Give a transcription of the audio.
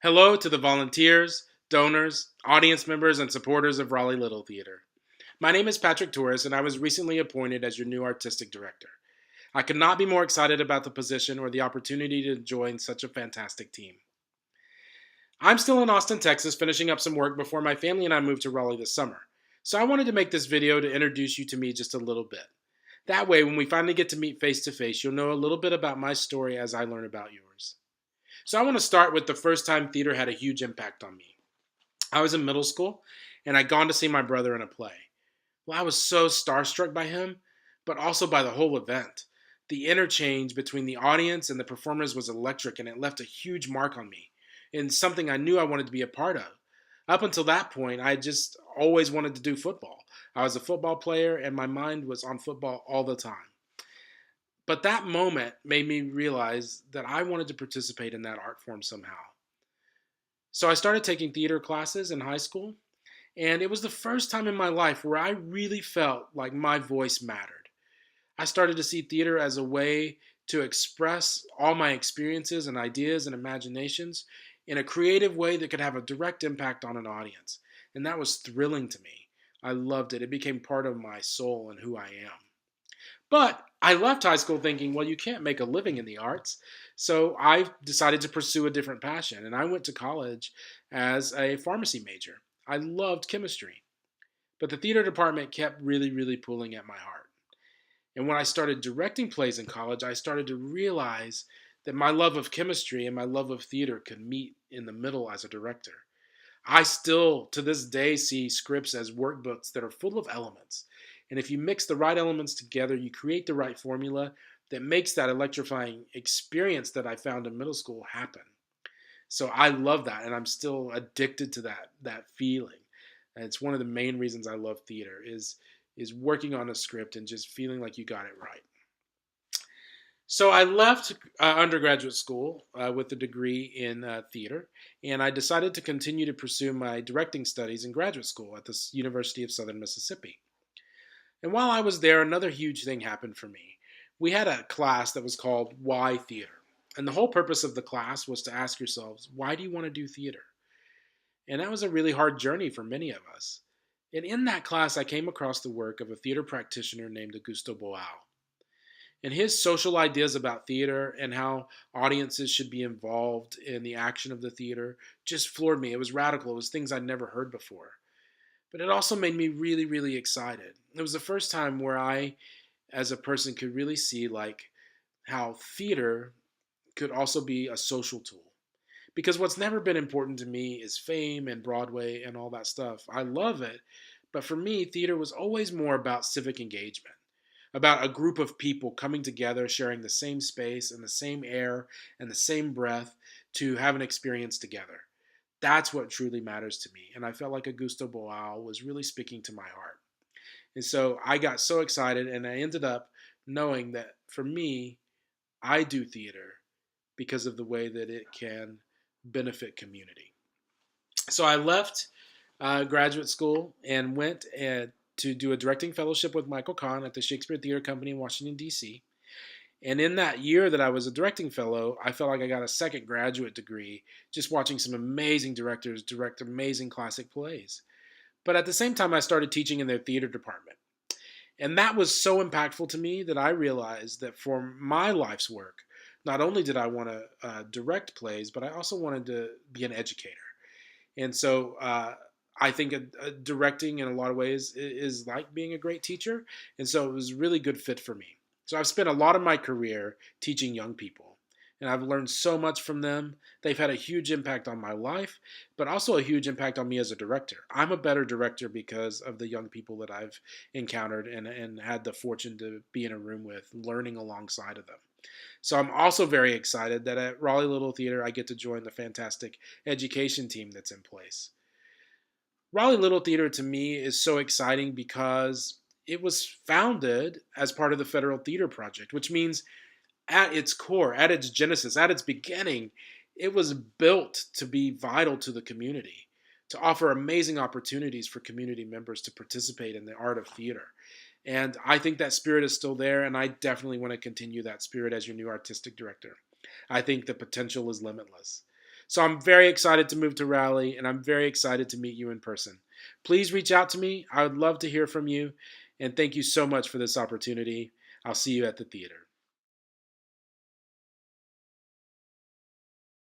Hello to the volunteers, donors, audience members, and supporters of Raleigh Little Theater. My name is Patrick Torres, and I was recently appointed as your new artistic director. I could not be more excited about the position or the opportunity to join such a fantastic team. I'm still in Austin, Texas, finishing up some work before my family and I move to Raleigh this summer. So I wanted to make this video to introduce you to me just a little bit. That way, when we finally get to meet face to face, you'll know a little bit about my story as I learn about yours. So I want to start with the first time theater had a huge impact on me. I was in middle school and I'd gone to see my brother in a play. Well, I was so starstruck by him, but also by the whole event. The interchange between the audience and the performers was electric, and it left a huge mark on me and something I knew I wanted to be a part of. Up until that point, I just always wanted to do football. I was a football player and my mind was on football all the time. But that moment made me realize that I wanted to participate in that art form somehow. So I started taking theater classes in high school, and it was the first time in my life where I really felt like my voice mattered. I started to see theater as a way to express all my experiences and ideas and imaginations in a creative way that could have a direct impact on an audience. And that was thrilling to me. I loved it. It became part of my soul and who I am. But I left high school thinking, well, you can't make a living in the arts. So I decided to pursue a different passion. And I went to college as a pharmacy major. I loved chemistry. But the theater department kept really pulling at my heart. And when I started directing plays in college, I started to realize that my love of chemistry and my love of theater could meet in the middle as a director. I still, to this day, see scripts as workbooks that are full of elements. And if you mix the right elements together, you create the right formula that makes that electrifying experience that I found in middle school happen. So I love that, and I'm still addicted to that feeling. And it's one of the main reasons I love theater is working on a script and just feeling like you got it right. So I left undergraduate school with a degree in theater, and I decided to continue to pursue my directing studies in graduate school at the University of Southern Mississippi. And while I was there, another huge thing happened for me. We had a class that was called Why Theater. And the whole purpose of the class was to ask yourselves, why do you want to do theater? And that was a really hard journey for many of us. And in that class, I came across the work of a theater practitioner named Augusto Boal. And his social ideas about theater and how audiences should be involved in the action of the theater just floored me. It was radical. It was things I'd never heard before. But it also made me really excited. It was the first time where I, as a person, could really see like how theater could also be a social tool. Because what's never been important to me is fame and Broadway and all that stuff. I love it, but for me, theater was always more about civic engagement, about a group of people coming together, sharing the same space and the same air and the same breath to have an experience together. That's what truly matters to me. And I felt like Augusto Boal was really speaking to my heart. And so I got so excited, and I ended up knowing that for me, I do theater because of the way that it can benefit community. So I left graduate school and went to do a directing fellowship with Michael Kahn at the Shakespeare Theater Company in Washington, D.C. And in that year that I was a directing fellow, I felt like I got a second graduate degree just watching some amazing directors direct amazing classic plays. But at the same time, I started teaching in their theater department. And that was so impactful to me that I realized that for my life's work, not only did I want to direct plays, but I also wanted to be an educator. And so I think directing in a lot of ways is like being a great teacher. And so it was a really good fit for me. So I've spent a lot of my career teaching young people, and I've learned so much from them. They've had a huge impact on my life, but also a huge impact on me as a director. I'm a better director because of the young people that I've encountered and had the fortune to be in a room with, learning alongside of them. So I'm also very excited that at Raleigh Little Theater, I get to join the fantastic education team that's in place. Raleigh Little Theater to me is so exciting because it was founded as part of the Federal Theater Project, which means at its core, at its genesis, at its beginning, it was built to be vital to the community, to offer amazing opportunities for community members to participate in the art of theater. And I think that spirit is still there, and I definitely want to continue that spirit as your new artistic director. I think the potential is limitless. So I'm very excited to move to Raleigh, and I'm very excited to meet you in person. Please reach out to me. I would love to hear from you, and thank you so much for this opportunity. I'll see you at the theater.